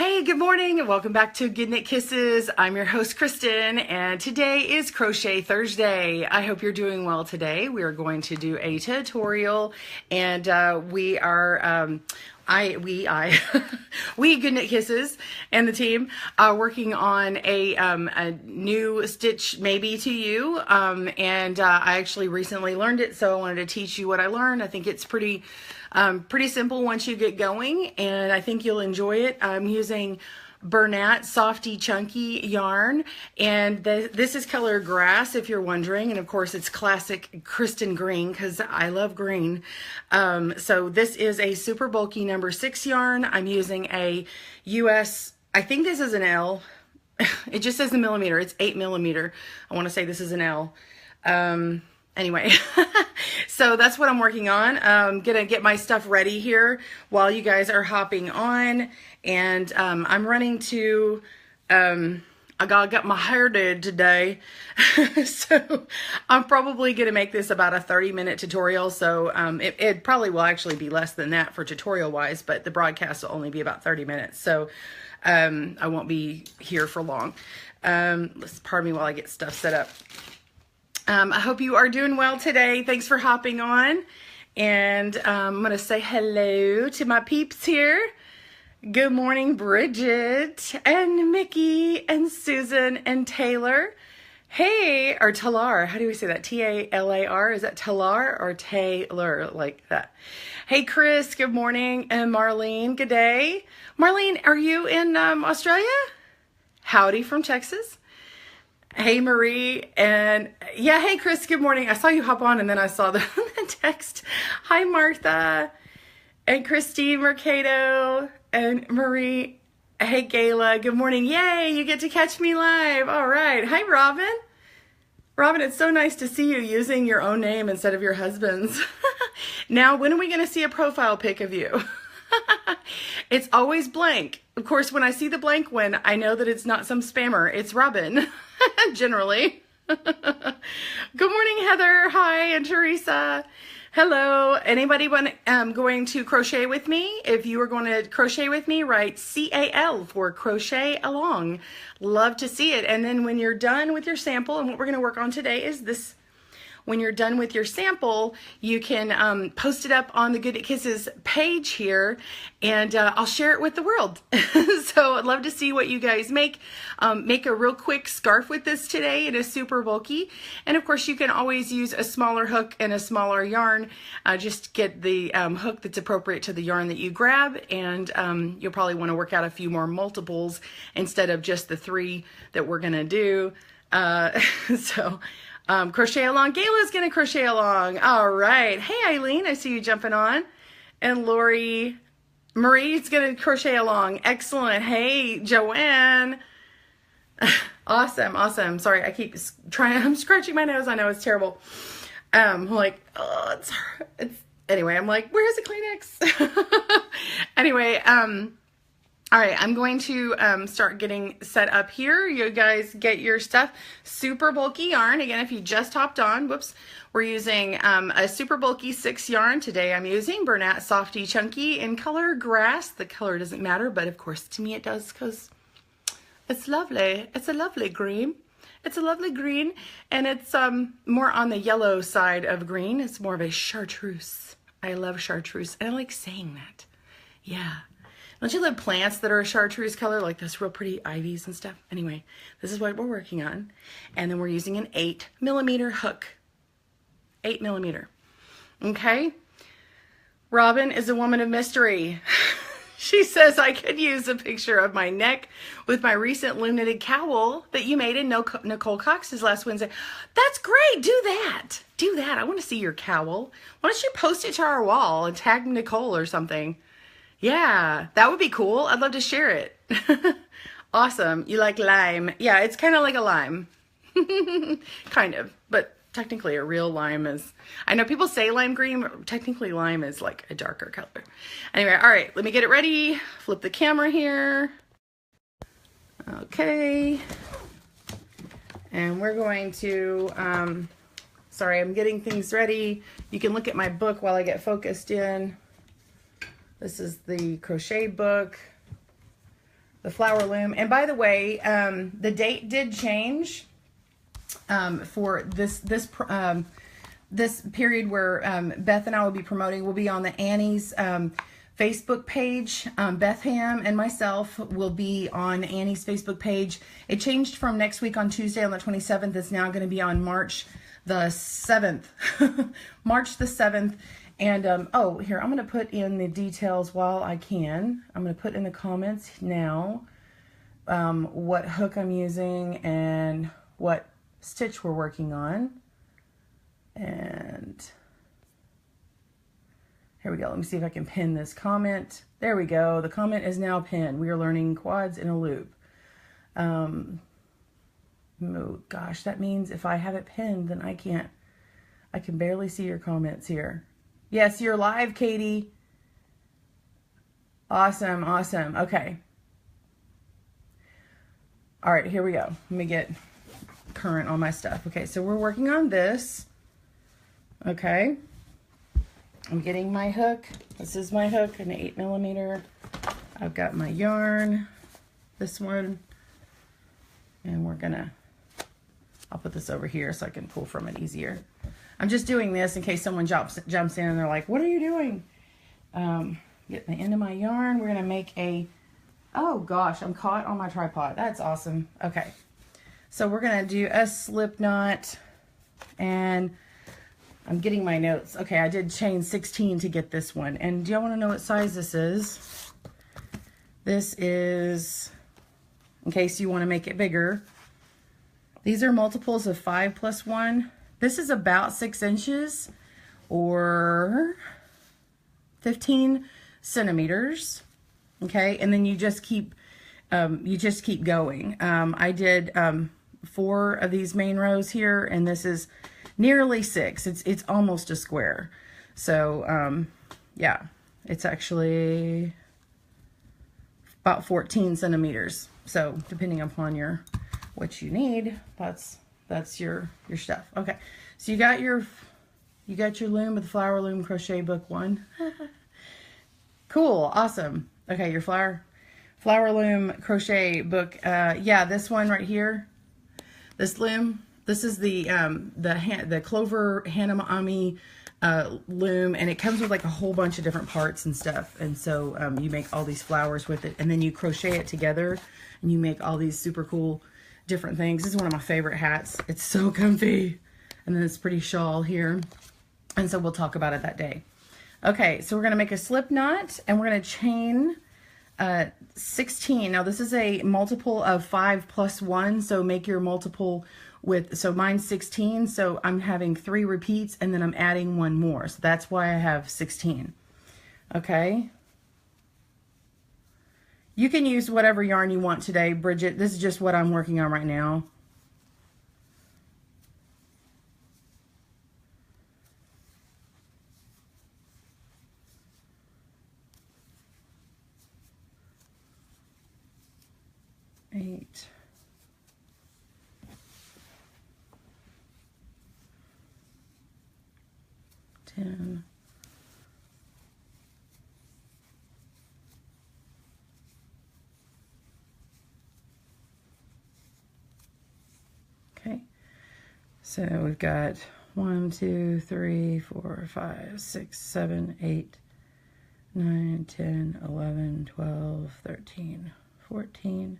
Hey, good morning and welcome back to Good Knit Kisses. I'm your host, Kristen, and today is Crochet Thursday. I hope you're doing well today. We are going to do a tutorial and we Good Knit Kisses and the team are working on a new stitch maybe to you. I actually recently learned it, so I wanted to teach you what I learned. I think it's pretty simple once you get going, and I think you'll enjoy it. I'm using Bernat Softee Chunky yarn, and this is color grass, if you're wondering, and of course it's classic Kristen green because I love green. So this is a super bulky number 6 yarn. I'm using a US, I think this is an L. It just says the millimeter. It's 8 millimeter. I want to say this is an L. Anyway, so that's what I'm working on. I'm gonna get my stuff ready here while you guys are hopping on, and I'm running to, I got my hair did today, so I'm probably gonna make this about a 30-minute tutorial, so it probably will actually be less than that for tutorial wise, but the broadcast will only be about 30 minutes, so I won't be here for long. Pardon me while I get stuff set up. I hope you are doing well today. Thanks for hopping on. And I'm going to say hello to my peeps here. Good morning, Bridget and Mickey and Susan and Taylor. Hey, or Talar. How do we say that? T-A-L-A-R. Is that Talar or Taylor? Like that. Hey, Chris. Good morning. And Marlene. Good day. Marlene, are you in Australia? Howdy from Texas. Hey, Marie, and yeah, hey, Chris, good morning. I saw you hop on, and then I saw the text. Hi, Martha, and Christine Mercado, and Marie. Hey, Gayla, good morning. Yay, you get to catch me live. All right. Hi, Robin. Robin, it's so nice to see you using your own name instead of your husband's. Now, when are we going to see a profile pic of you? It's always blank. Of course, when I see the blank one, I know that it's not some spammer. It's Robin, generally. Good morning, Heather. Hi, and Teresa. Hello. Anybody going to crochet with me? If you are going to crochet with me, write C-A-L for crochet along. Love to see it. And then when you're done with your sample, and what we're going to work on today is this. When you're done with your sample, you can post it up on the Good Knit Kisses page here, and I'll share it with the world. So I'd love to see what you guys make. Make a real quick scarf with this today. It is super bulky. And of course, you can always use a smaller hook and a smaller yarn. Just get the hook that's appropriate to the yarn that you grab, and you'll probably want to work out a few more multiples instead of just the 3 that we're going to do. Crochet along. Gayla's going to crochet along. All right. Hey, Eileen, I see you jumping on. And Lori, Marie's going to crochet along. Excellent. Hey, Joanne. Awesome. Awesome. Sorry, I keep I'm scratching my nose. I know it's terrible. I'm like, oh, it's anyway, I'm like, where's the Kleenex? Anyway, all right, I'm going to start getting set up here. You guys get your stuff. Super bulky yarn. Again, if you just hopped on, whoops, we're using a super bulky 6 yarn. Today I'm using Bernat Softee Chunky in color grass. The color doesn't matter, but of course to me it does because it's lovely. It's a lovely green. It's a lovely green, and it's more on the yellow side of green. It's more of a chartreuse. I love chartreuse, and I like saying that. Yeah. Don't you love plants that are a chartreuse color, like those real pretty ivies and stuff? Anyway, this is what we're working on. And then we're using an 8 millimeter hook. 8 millimeter. Okay? Robin is a woman of mystery. She says I could use a picture of my neck with my recent loom knitted cowl that you made in Nicole Cox's last Wednesday. That's great. Do that. Do that. I want to see your cowl. Why don't you post it to our wall and tag Nicole or something? Yeah, that would be cool. I'd love to share it. Awesome. You like lime. Yeah, it's kind of like a lime. Kind of, but technically a real lime is, I know people say lime green, but technically lime is like a darker color. Anyway, all right, let me get it ready. Flip the camera here. Okay. And we're going to, sorry, I'm getting things ready. You can look at my book while I get focused in. This is the crochet book. the flower loom. And by the way, the date did change for this period where Beth and I will be promoting. Will be on the Annie's Facebook page. Beth Ham and myself will be on Annie's Facebook page. It changed from next week on Tuesday on the 27th. It's now going to be on March the 7th. March the 7th. And, oh, here, I'm going to put in the details while I can. I'm going to put in the comments now what hook I'm using and what stitch we're working on. And here we go. Let me see if I can pin this comment. There we go. The comment is now pinned. We are learning quads in a loop. Oh, gosh, that means if I have it pinned, then I can barely see your comments here. Yes, you're live, Katie. Awesome, awesome. Okay. All right, here we go. Let me get current on my stuff. Okay, so we're working on this. Okay. I'm getting my hook. This is my hook, an 8mm. I've got my yarn, this one, and we're gonna, I'll put this over here so I can pull from it easier. I'm just doing this in case someone jumps in and they're like, what are you doing? Get the end of my yarn. We're gonna make a, oh gosh, I'm caught on my tripod. That's awesome. Okay, so we're gonna do a slip knot, and I'm getting my notes. Okay, I did chain 16 to get this one. And do y'all want to know what size this is? This is, in case you want to make it bigger, these are multiples of 5 plus 1. This is about 6 inches or 15 centimeters. Okay, and then you just keep going. I did 4 of these main rows here, and this is nearly 6. It's almost a square. So yeah, it's actually about 14 centimeters. So depending upon what you need, that's your stuff. Okay, so you got your loom with the flower loom crochet book 1. Cool, awesome. Okay, your flower loom crochet book. Yeah, this one right here, this loom. This is the Clover Hanami loom, and it comes with like a whole bunch of different parts and stuff. And so you make all these flowers with it, and then you crochet it together, and you make all these super cool different things. This is one of my favorite hats. It's so comfy. And then this pretty shawl here. And so we'll talk about it that day. Okay, so we're going to make a slip knot, and we're going to chain 16. Now this is a multiple of 5 plus 1, so make your multiple with, so mine's 16, so I'm having 3 repeats, and then I'm adding 1 more. So that's why I have 16. Okay. You can use whatever yarn you want today, Bridget. This is just what I'm working on right now. Eight. 10. Okay, so we've got 1, 2, 3, 4, 5, 6, 7, 8, 9, 10, 11, 12, 13, 14,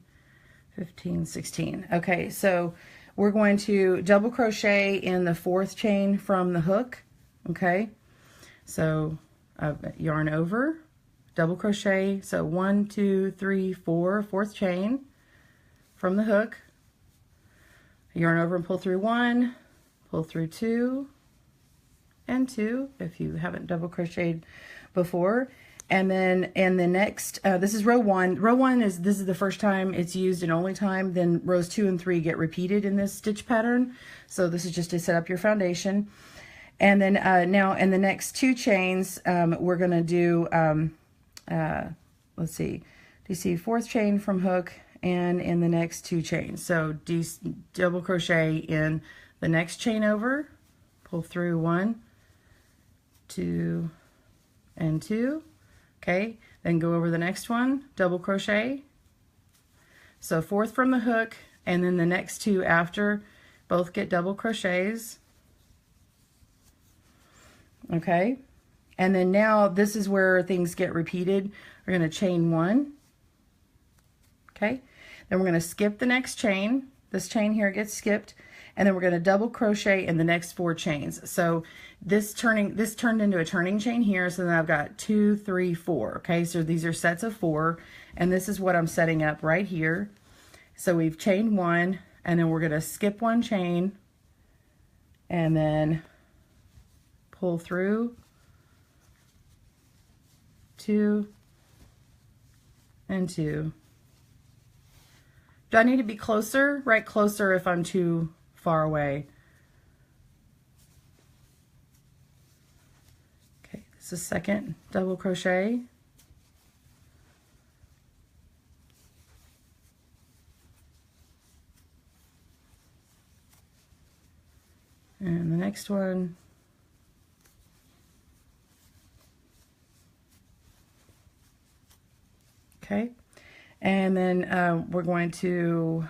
15, 16. Okay, so we're going to double crochet in the 4th chain from the hook. Okay, so yarn over, double crochet. So 1, 2, 3, 4, 4th chain from the hook. Yarn over and pull through 1, pull through 2 and 2 if you haven't double crocheted before. And then in the next, this is row 1. Row 1 is, this is the first time it's used and only time. Then rows 2 and 3 get repeated in this stitch pattern. So this is just to set up your foundation. And then now in the next 2 chains, we're going to do, let's see, do you see 4th chain from hook and in the next 2 chains. So double crochet in the next chain over, pull through 1, 2, and 2. Okay, then go over the next one, double crochet, So fourth from the hook, and then the next two after both get double crochets. Okay, and then now this is where things get repeated. We're going to chain one. Okay, then we're going to skip the next chain. This chain here gets skipped, and then we're going to double crochet in the next 4 chains. So this turned into a turning chain here. So then I've got 2, 3, 4. Okay, so these are sets of 4, and this is what I'm setting up right here. So we've chained 1, and then we're going to skip 1 chain, and then pull through 2 and 2. Do I need to be closer? Right, closer if I'm too far away. Okay, this is second double crochet. And the next one. Okay, and then we're going to,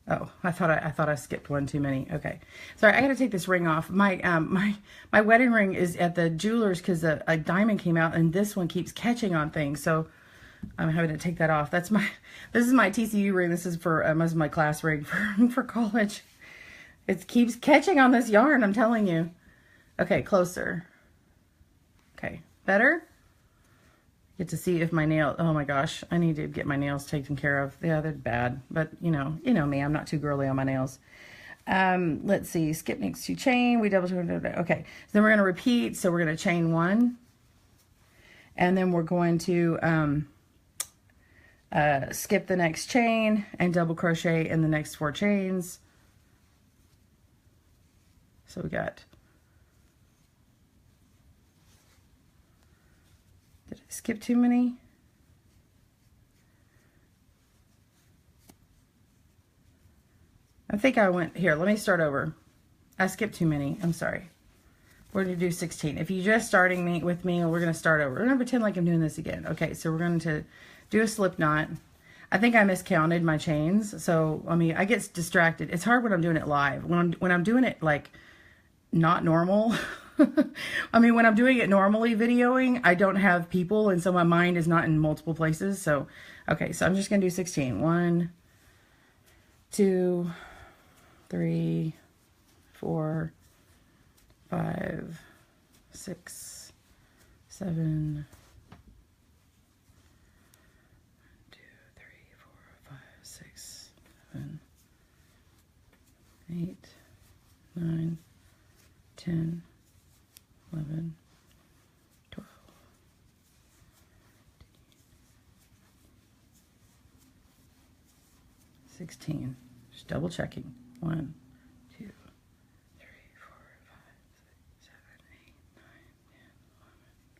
oh, I thought I skipped one too many. Okay, sorry, I got to take this ring off. My my wedding ring is at the jeweler's because a diamond came out, and this one keeps catching on things, so I'm having to take that off. This is my TCU ring. This is for most of my class ring for college. It keeps catching on this yarn, I'm telling you. Okay, closer. Okay, better. Get to see if my nail, oh my gosh, I need to get my nails taken care of. Yeah, they're bad, but you know me, I'm not too girly on my nails. Let's see, skip next to chain, we double, okay, so then we're going to repeat. So we're going to chain 1, and then we're going to skip the next chain and double crochet in the next 4 chains. So we got, did I skip too many? I think I went, here, let me start over. I skipped too many, I'm sorry. We're going to do 16. If you're just starting with me, we're going to start over. We're going to pretend like I'm doing this again. Okay, so we're going to do a slip knot. I think I miscounted my chains, so I mean, I get distracted. It's hard when I'm doing it live. When I'm doing it like not normal, I mean, when I'm doing it normally videoing, I don't have people, and so my mind is not in multiple places. So, okay, so I'm just going to do 16. 1, 2, 3, 4, 5, 6, 7, 2, 3, 4, 5, 6, 7, 8, 9, 10, 11, 12, 16. Just double checking. 1, 2, 3, 4, 5, 6, 7, 8, 9, 10, 11, 12, 13,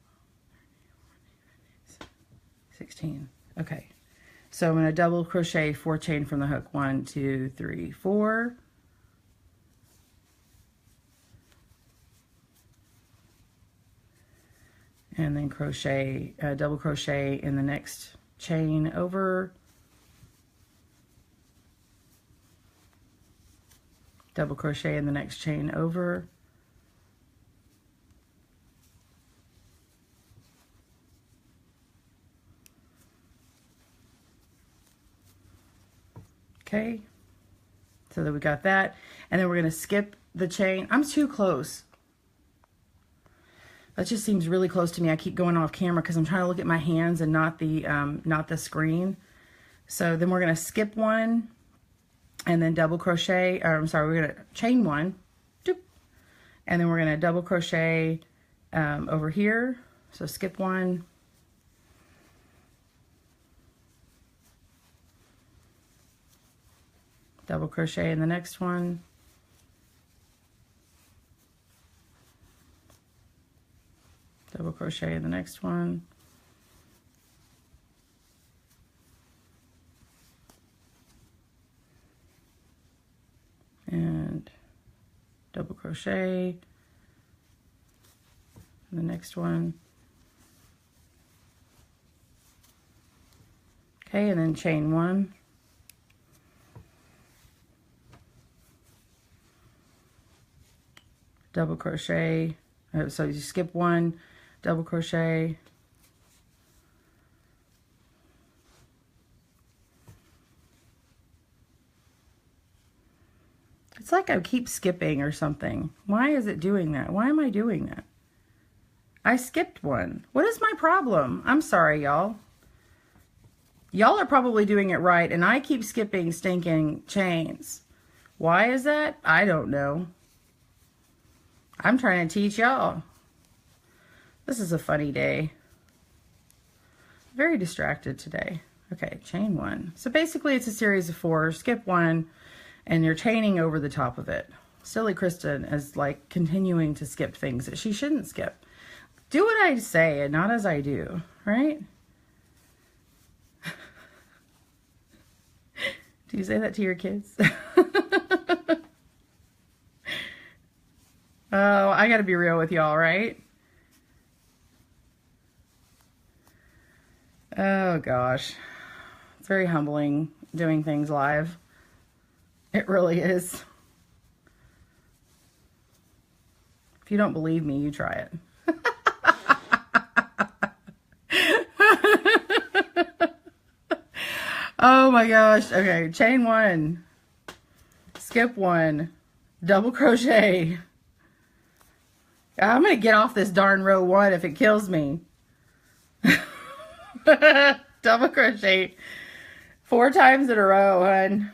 14, 15, 16. Okay. So I'm going to double crochet 4 chain from the hook. 1, 2, 3, 4. And then crochet, double crochet in the next chain over, double crochet in the next chain over, okay, so that we got that, and then we're going to skip the chain. I'm too close. That just seems really close to me. I keep going off camera because I'm trying to look at my hands and not the screen. So then we're going to skip 1 and then double crochet, or I'm sorry, we're going to chain 1, doop, and then we're going to double crochet over here. So skip 1, double crochet in the next one, double crochet in the next one, and double crochet in the next one, Okay, and then chain 1. Double crochet. So you skip 1, double crochet. It's like I keep skipping or something. Why is it doing that? Why am I doing that? I skipped 1. What is my problem? I'm sorry, y'all. Y'all are probably doing it right, and I keep skipping stinking chains. Why is that? I don't know. I'm trying to teach y'all. This is a funny day. Very distracted today. Okay, chain 1. So basically it's a series of 4. Skip 1, and you're chaining over the top of it. Silly Kristen is like continuing to skip things that she shouldn't skip. Do what I say and not as I do, right? Do you say that to your kids? Oh, I gotta be real with y'all, right? Oh gosh. It's very humbling doing things live. It really is. If you don't believe me, you try it. Oh my gosh. Okay, chain 1. Skip 1. Double crochet. I'm going to get off this darn row 1 if it kills me. Double crochet 4 times in a row, hun.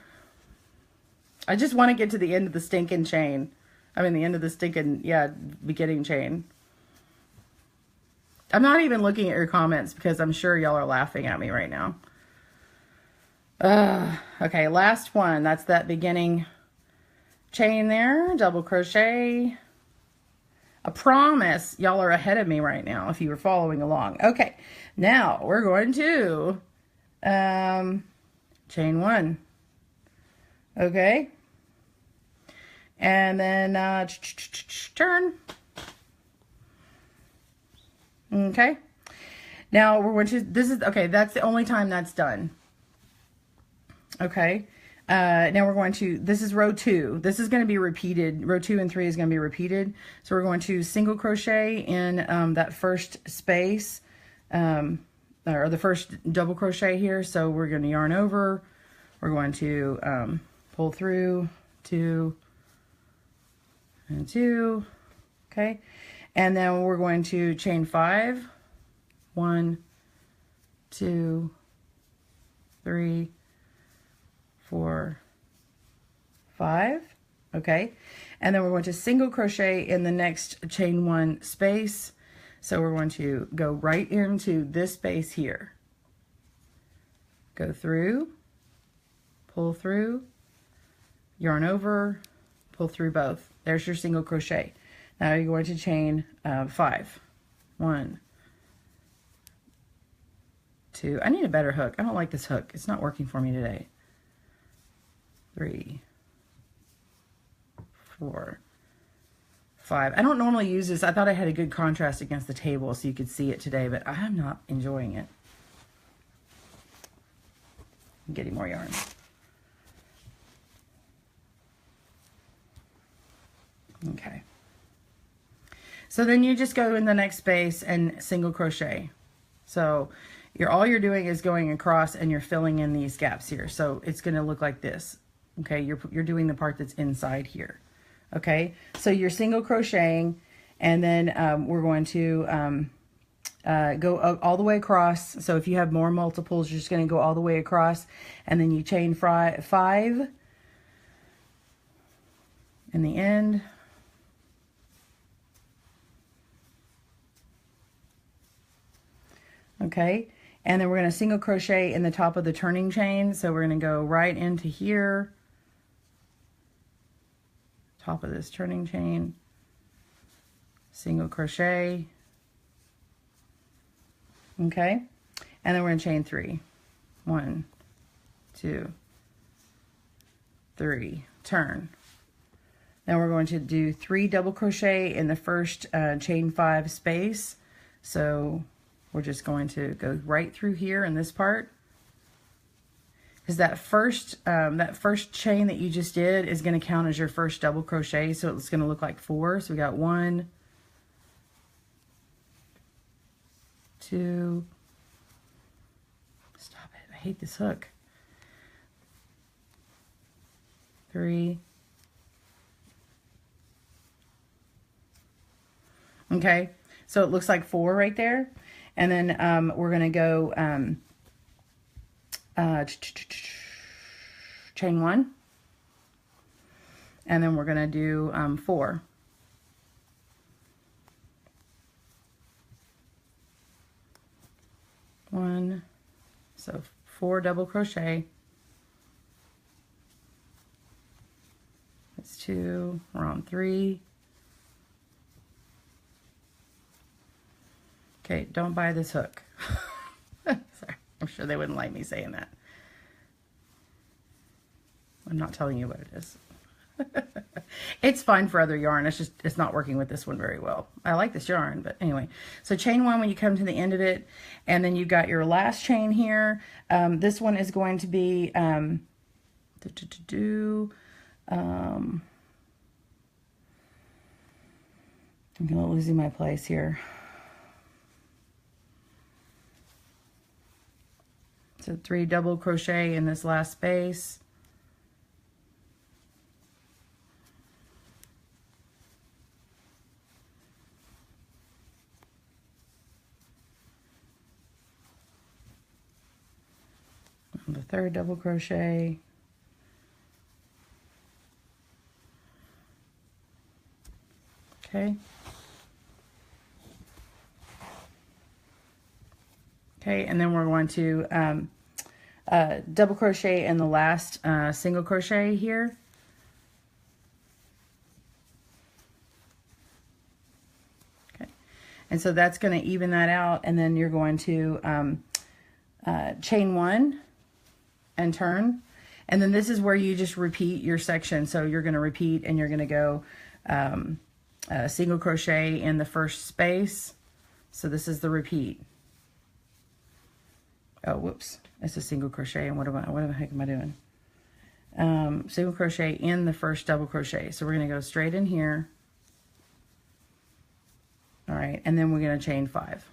I just want to get to the end of the stinking chain. I mean, the end of the stinking, yeah, beginning chain. I'm not even looking at your comments because I'm sure y'all are laughing at me right now. Okay, last one. That's that beginning chain there. Double crochet. I promise y'all are ahead of me right now if you were following along. Okay, now we're going to chain 1. Okay. And then turn. Okay. Now we're going to, this is, okay, that's the only time that's done. Okay. Now we're going to, this is row 2. This is going to be repeated. Row 2 and 3 is going to be repeated. So we're going to single crochet in that first space, or the first double crochet here. So we're going to yarn over. We're going to pull through 2 and 2. Okay. And then we're going to chain 5. 1, 2, 3, 4, 5. Okay. And then we're going to single crochet in the next chain 1 space. So we're going to go right into this space here. Go through, pull through, yarn over, pull through both. There's your single crochet. Now you're going to chain 5. 1, 2. I need a better hook. I don't like this hook. It's not working for me today. 3, 4, 5. I don't normally use this. I thought I had a good contrast against the table so you could see it today, but I'm not enjoying it. I'm getting more yarn. Okay. So then you just go in the next space and single crochet. So all you're doing is going across and you're filling in these gaps here. So it's going to look like this. Okay, you're doing the part that's inside here. Okay, so you're single crocheting, and then we're going to go all the way across. So if you have more multiples, you're just going to go all the way across, and then you chain 5 in the end. Okay, and then we're going to single crochet in the top of the turning chain. So we're going to go right into here, top of this turning chain, single crochet. Okay, and then we're going to chain 3. 1, 2, 3, turn. Then we're going to do 3 double crochet in the first chain 5 space. So we're just going to go right through here in this part. is that first chain that you just did is going to count as your first double crochet. So it's going to look like 4. So we got 1, 2, stop it, I hate this hook, 3. Okay, so it looks like 4 right there. And then we're going to go chain 1. And then we're going to do 4. One, so 4 double crochet. That's 2, we're on 3. Okay, don't buy this hook. Sorry, I'm sure they wouldn't like me saying that. I'm not telling you what it is. It's fine for other yarn. It's just, it's not working with this one very well. I like this yarn, but anyway. So chain 1 when you come to the end of it, and then you've got your last chain here. This one is going to be, I'm losing my place here. So 3 double crochet in this last space. The 3rd double crochet. Okay. Okay, and then we're going to double crochet in the last single crochet here. Okay, and so that's going to even that out, and then you're going to chain 1 and turn, and then this is where you just repeat your section. So you're going to repeat, and you're going to go single crochet in the first space. So this is the repeat. Oh, whoops, it's a single crochet, and what the heck am I doing? Single crochet in the first double crochet. So we're going to go straight in here. All right, and then we're going to chain 5.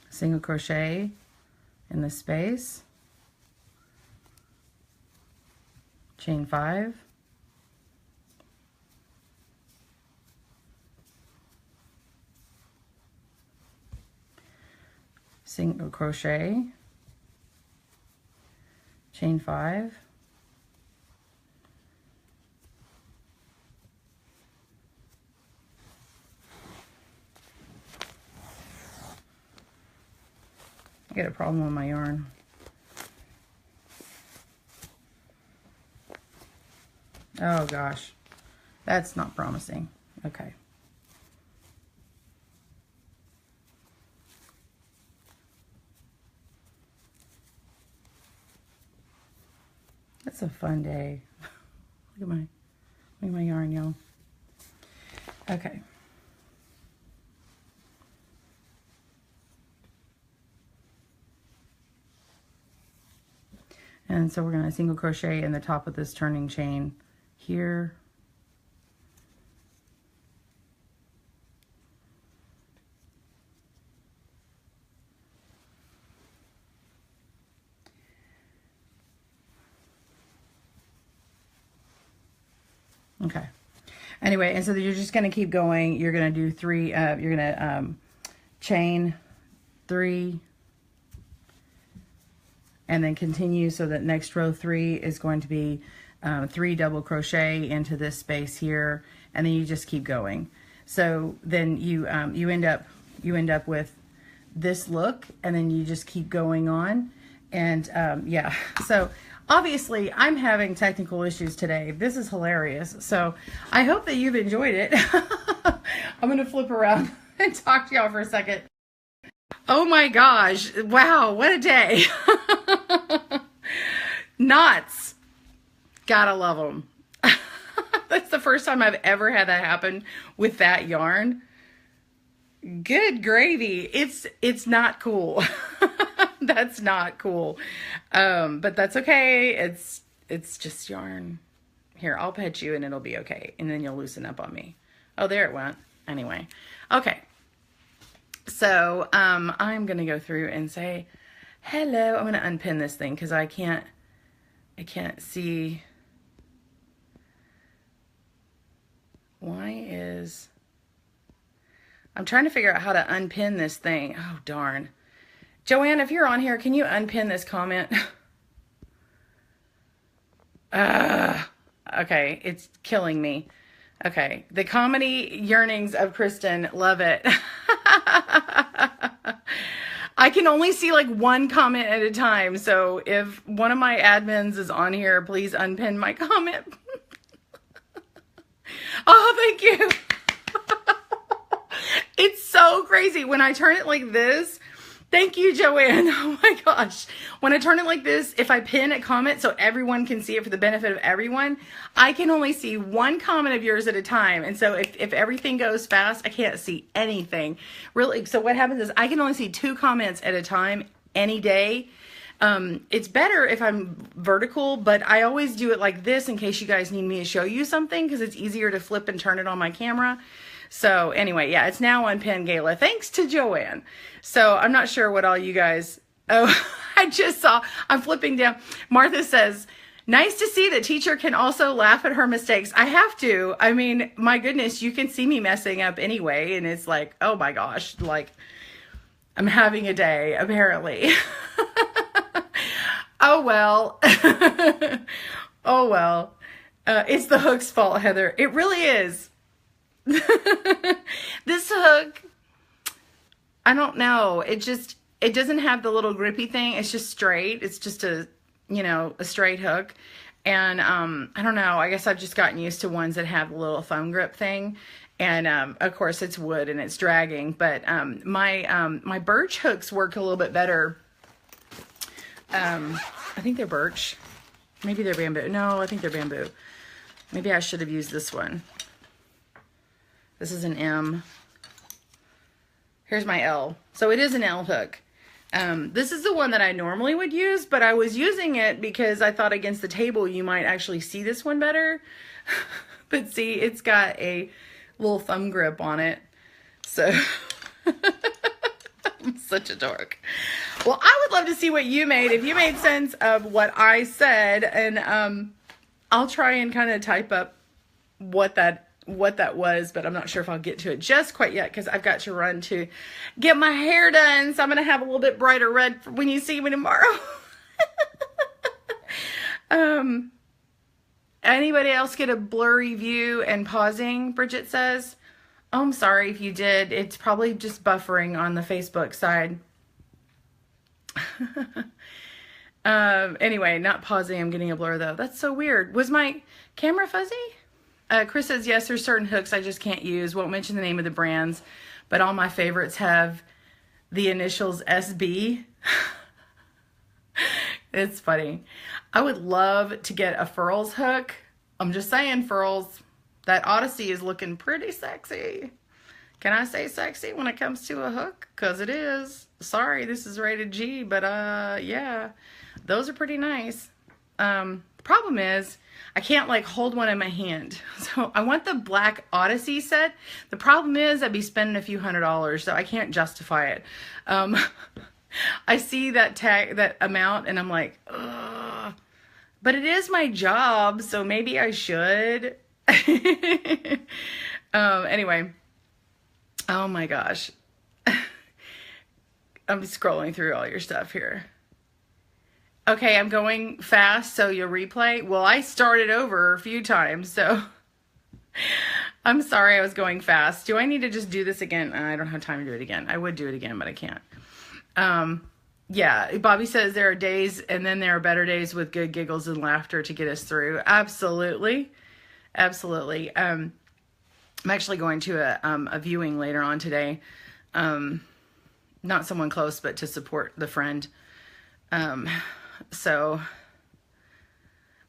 Single crochet in the space, chain 5, single crochet, chain 5, I got a problem with my yarn. Oh gosh, that's not promising. Okay. It's a fun day. Look at my yarn, y'all. Okay. And so we're going to single crochet in the top of this turning chain here. Okay. Anyway, and so you're just going to keep going. You're going to do 3, you're going to chain 3, and then continue, so that next row 3 is going to be 3 double crochet into this space here, and then you just keep going. So then you end up with this look, and then you just keep going on. And yeah, so obviously I'm having technical issues today. This is hilarious. So I hope that you've enjoyed it. I'm going to flip around and talk to y'all for a second. Oh my gosh. Wow. What a day. Knots. Gotta love them. That's the first time I've ever had that happen with that yarn. Good gravy. It's not cool. That's not cool. But that's okay. It's just yarn. Here, I'll pet you and it'll be okay. And then you'll loosen up on me. Oh, there it went. Anyway. Okay. So, I'm going to go through and say hello. I'm going to unpin this thing because I can't see. I'm trying to figure out how to unpin this thing. Oh, darn. Joanne, if you're on here, can you unpin this comment? Okay, it's killing me. Okay, the comedy yearnings of Kristen. Love it. I can only see like one comment at a time. So if one of my admins is on here, please unpin my comment. Oh, thank you. It's so crazy when I turn it like this. Thank you, Joanne. Oh my gosh. When I turn it like this, if I pin a comment so everyone can see it for the benefit of everyone, I can only see one comment of yours at a time. And so if everything goes fast, I can't see anything. Really, so what happens is I can only see 2 comments at a time any day. It's better if I'm vertical, but I always do it like this in case you guys need me to show you something because it's easier to flip and turn it on my camera. So anyway, yeah, it's now unpinned, Gayla. Thanks to Joanne. So I'm not sure what all you guys... Oh, I just saw... I'm flipping down. Martha says, nice to see that teacher can also laugh at her mistakes. I have to. I mean, my goodness, you can see me messing up anyway. And it's like, oh my gosh, like I'm having a day, apparently. Oh, well. Oh, well. It's the hook's fault, Heather. It really is. This hook, I don't know. It doesn't have the little grippy thing. It's just straight. It's just a straight hook. And, I don't know. I guess I've just gotten used to ones that have the little thumb grip thing. And, of course it's wood and it's dragging, but, my birch hooks work a little bit better. I think they're birch. Maybe they're bamboo. No, I think they're bamboo. Maybe I should have used this one. This is an M. Here's my L. So it is an L hook. This is the one that I normally would use, but I was using it because I thought against the table you might actually see this one better. But see, it's got a little thumb grip on it. So I'm such a dork. Well, I would love to see what you made. If you made sense of what I said, and I'll try and kind of type up what that was, but I'm not sure if I'll get to it just quite yet because I've got to run to get my hair done. So I'm going to have a little bit brighter red when you see me tomorrow. Anybody else get a blurry view and pausing? Bridget says. Oh, I'm sorry if you did. It's probably just buffering on the Facebook side. Anyway, not pausing. I'm getting a blur though. That's so weird. Was my camera fuzzy? Chris says, yes, there's certain hooks I just can't use. Won't mention the name of the brands, but all my favorites have the initials SB. It's funny. I would love to get a Furls hook. I'm just saying, Furls. That Odyssey is looking pretty sexy. Can I say sexy when it comes to a hook? Because it is. Sorry, this is rated G, but yeah. Those are pretty nice. Problem is, I can't like hold one in my hand. So I want the black Odyssey set. The problem is I'd be spending a few $100s, so I can't justify it. I see that tag, that amount, and I'm like, ugh. But it is my job, so maybe I should. Anyway. Oh my gosh. I'm scrolling through all your stuff here. Okay, I'm going fast, so you'll replay. Well, I started over a few times, so I'm sorry I was going fast. Do I need to just do this again? I don't have time to do it again. I would do it again, but I can't. Yeah, Bobby says there are days, and then there are better days with good giggles and laughter to get us through. Absolutely. Absolutely. I'm actually going to a viewing later on today. Not someone close, but to support the friend. So,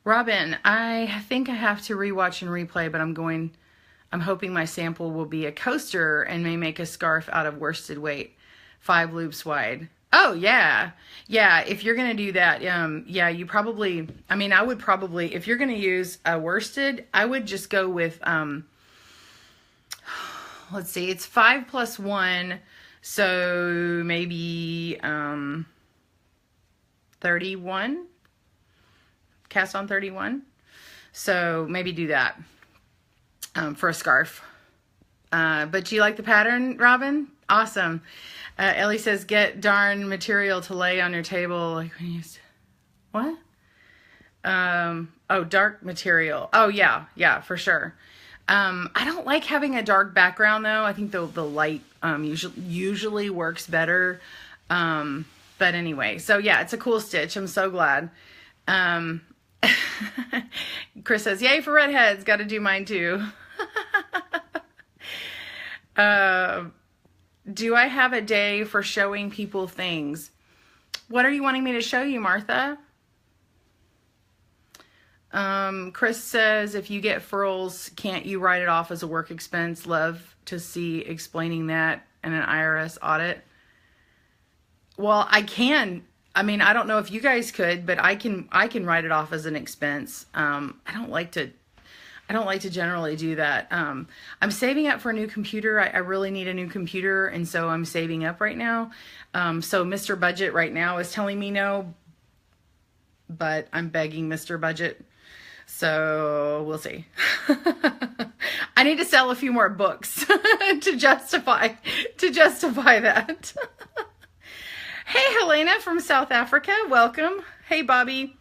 Robin, I think I have to rewatch and replay, but I'm going I'm hoping my sample will be a coaster and may make a scarf out of worsted weight, 5 loops wide. Oh, yeah. Yeah, if you're going to do that, yeah, you probably, I mean, I would probably, if you're going to use a worsted, I would just go with, let's see, it's 5 plus 1, so maybe 31, cast on 31. So maybe do that for a scarf. But do you like the pattern, Robin? Awesome. Ellie says, get darn material to lay on your table. Like when you used to, what? Oh, dark material. Oh, yeah. Yeah, for sure. I don't like having a dark background, though. I think the light usually works better. But anyway, so yeah, it's a cool stitch. I'm so glad. Chris says, yay for redheads. Got to do mine too. Do I have a day for showing people things? What are you wanting me to show you, Martha? Chris says, if you get furls, can't you write it off as a work expense? Love to see explaining that in an IRS audit. Well, I can. I mean, I don't know if you guys could, but I can write it off as an expense. I don't like to generally do that. I'm saving up for a new computer. I really need a new computer, and so I'm saving up right now. So Mr. Budget right now is telling me no, but I'm begging Mr. Budget. So we'll see. I need to sell a few more books to justify that. Hey, Helena from South Africa. Welcome. Hey, Bobby.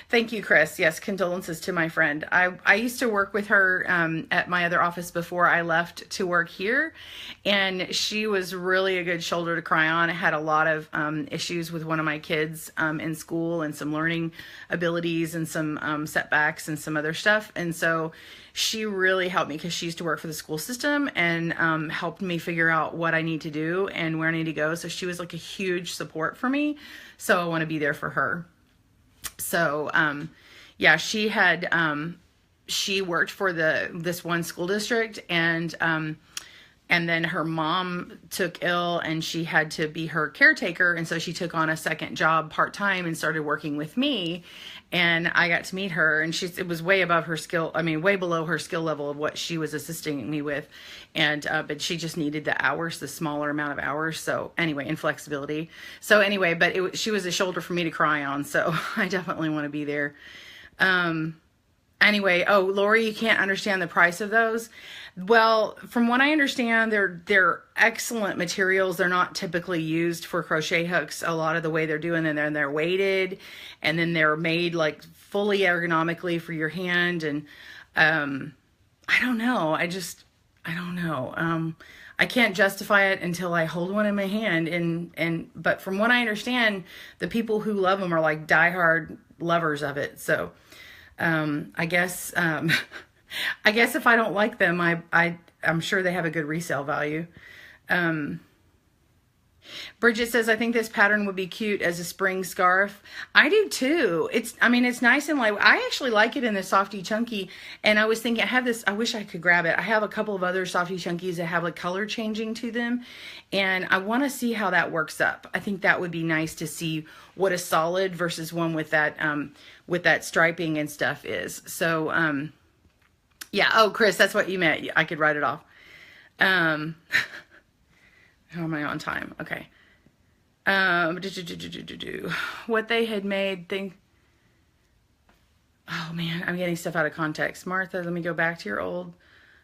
Thank you, Chris. Yes, condolences to my friend. I used to work with her at my other office before I left to work here, and she was really a good shoulder to cry on. I had a lot of issues with one of my kids in school and some learning abilities and some setbacks and some other stuff, and so she really helped me because she used to work for the school system and helped me figure out what I need to do and where I need to go. So she was like a huge support for me. So I want to be there for her. So, yeah, she had, she worked for this one school district, and then her mom took ill and she had to be her caretaker. And so she took on a second job part-time and started working with me, and I got to meet her, and it was way above her skill. I mean, way below her skill level of what she was assisting me with. And, but she just needed the hours, the smaller amount of hours. So anyway, and flexibility. So anyway, but she was a shoulder for me to cry on. So I definitely want to be there. Anyway, oh, Lori, you can't understand the price of those. Well, from what I understand, they're excellent materials. They're not typically used for crochet hooks. A lot of the way they're doing them, and they're weighted, and then they're made like fully ergonomically for your hand. And I don't know. I don't know. I can't justify it until I hold one in my hand. But from what I understand, the people who love them are like diehard lovers of it. So I guess if I don't like them, I'm sure they have a good resale value. Bridget says, I think this pattern would be cute as a spring scarf. I do too. It's nice and light. I actually like it in the Softee Chunky. And I was thinking, I wish I could grab it. I have a couple of other Softee Chunkies that have like color changing to them. And I want to see how that works up. I think that would be nice to see what a solid versus one with that striping and stuff is. So, yeah. Oh, Chris, that's what you meant. I could write it off. How am I on time? Okay. What they had made oh man, I'm getting stuff out of context. Martha, let me go back to your old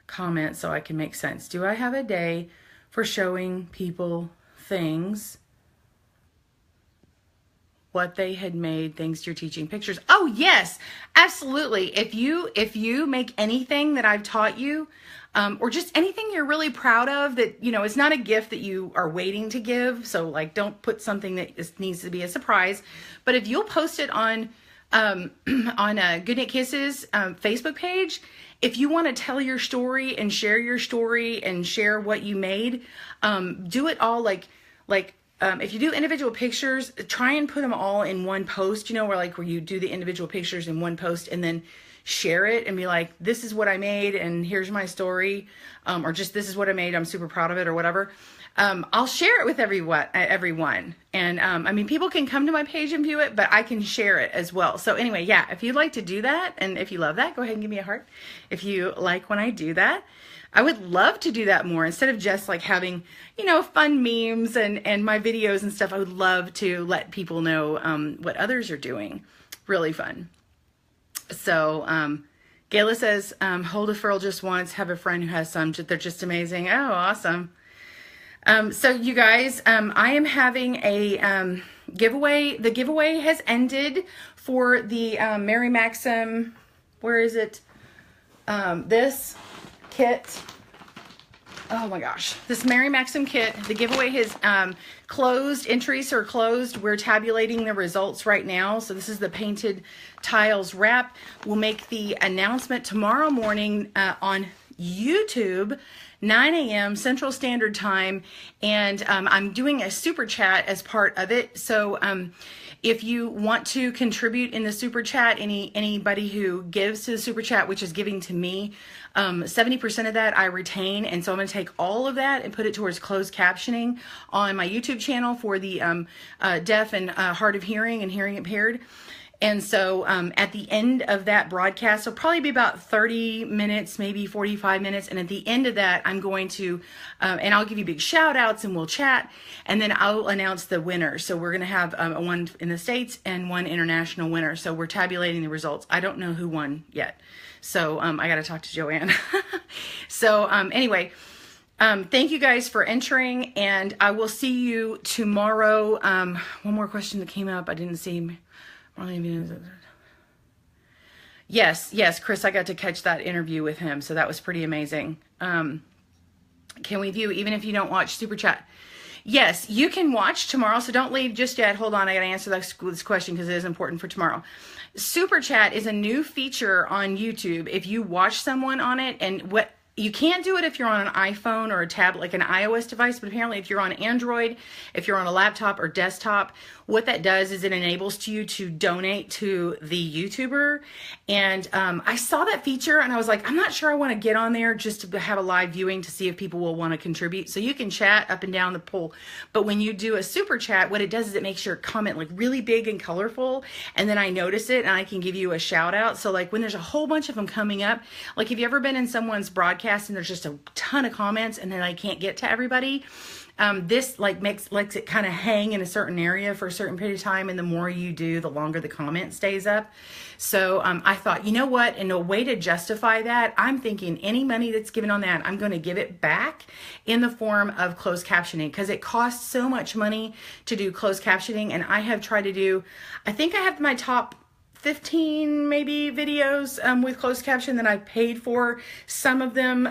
comment so I can make sense. Do I have a day for showing people things? What they had made thanks to your teaching pictures. Oh yes, absolutely. If you make anything that I've taught you, or just anything you're really proud of that, it's not a gift that you are waiting to give. So like, don't put something that needs to be a surprise, but if you'll post it on Good Knit Kisses Facebook page, if you want to tell your story and share your story and share what you made, do it all like, if you do individual pictures, try and put them all in one post, where you do the individual pictures in one post and then share it and be like, this is what I made and here's my story, or just this is what I made, I'm super proud of it, or whatever, I'll share it with everyone. And I mean, people can come to my page and view it, but I can share it as well. So anyway, yeah, if you'd like to do that, and if you love that, go ahead and give me a heart if you like when I do that. I would love to do that more instead of just like having, you know, fun memes and my videos and stuff. I would love to let people know what others are doing. Really fun. So Gayla says, hold a furl just once, have a friend who has some, they're just amazing. Oh, awesome. So you guys, I am having a giveaway. The giveaway has ended for the Mary Maxim, where is it? This kit. Oh my gosh, this Mary Maxim kit. The giveaway has closed. Entries are closed. We're tabulating the results right now. So this is the painted tiles wrap. We'll make the announcement tomorrow morning on YouTube, 9 a.m. Central Standard Time, and I'm doing a super chat as part of it. So if you want to contribute in the super chat, anybody who gives to the super chat, which is giving to me, 70% of that I retain, and so I'm going to take all of that and put it towards closed captioning on my YouTube channel for the deaf and hard of hearing and hearing impaired. And so at the end of that broadcast, it'll probably be about 30 minutes, maybe 45 minutes. And at the end of that, I'm going to, and I'll give you big shout outs and we'll chat. And then I'll announce the winner. So we're going to have one in the States and one international winner. So we're tabulating the results. I don't know who won yet. So I got to talk to Joanne. So anyway, thank you guys for entering. And I will see you tomorrow. One more question that came up. I didn't see. Yes, Chris, I got to catch that interview with him, so that was pretty amazing. Can we view even if you don't watch Super Chat? Yes, you can watch tomorrow, so don't leave just yet. Hold on, I got to answer this question because it is important for tomorrow. Super Chat is a new feature on YouTube. If you watch someone on it, and you can't do it if you're on an iPhone or a tablet, like an iOS device, but apparently if you're on Android, if you're on a laptop or desktop, what that does is it enables you to donate to the YouTuber. And I saw that feature and I was like, I'm not sure I want to get on there just to have a live viewing to see if people will want to contribute. So you can chat up and down the poll. But when you do a super chat, what it does is it makes your comment like really big and colorful. And then I notice it and I can give you a shout out. So like when there's a whole bunch of them coming up, like have you ever been in someone's broadcast and there's just a ton of comments and then I can't get to everybody? This like lets it kind of hang in a certain area for a certain period of time, and the more you do, the longer the comment stays up. So I thought, you know what, in a way to justify that, I'm thinking any money that's given on that, I'm going to give it back in the form of closed captioning, because it costs so much money to do closed captioning. And I have tried to do, I think I have my top 15 maybe videos with closed caption that I've paid for. Some of them,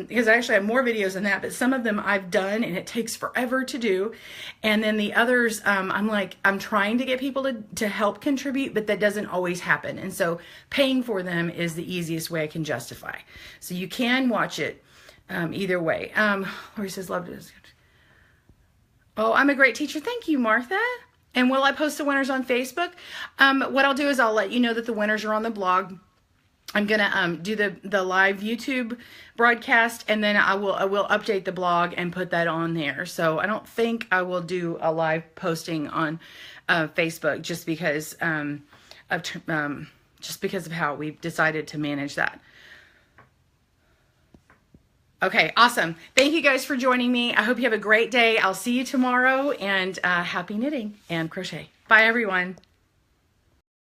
because I actually have more videos than that, but some of them I've done and it takes forever to do. And then the others, I'm trying to get people to help contribute, but that doesn't always happen. And so paying for them is the easiest way I can justify. So you can watch it either way. Lori says, love it. Oh, I'm a great teacher. Thank you, Martha. And will I post the winners on Facebook? What I'll do is I'll let you know that the winners are on the blog. I'm gonna do the live YouTube broadcast, and then I will update the blog and put that on there. So I don't think I will do a live posting on Facebook just because of how we've decided to manage that. Okay, awesome. Thank you guys for joining me. I hope you have a great day. I'll see you tomorrow, and happy knitting and crochet. Bye, everyone.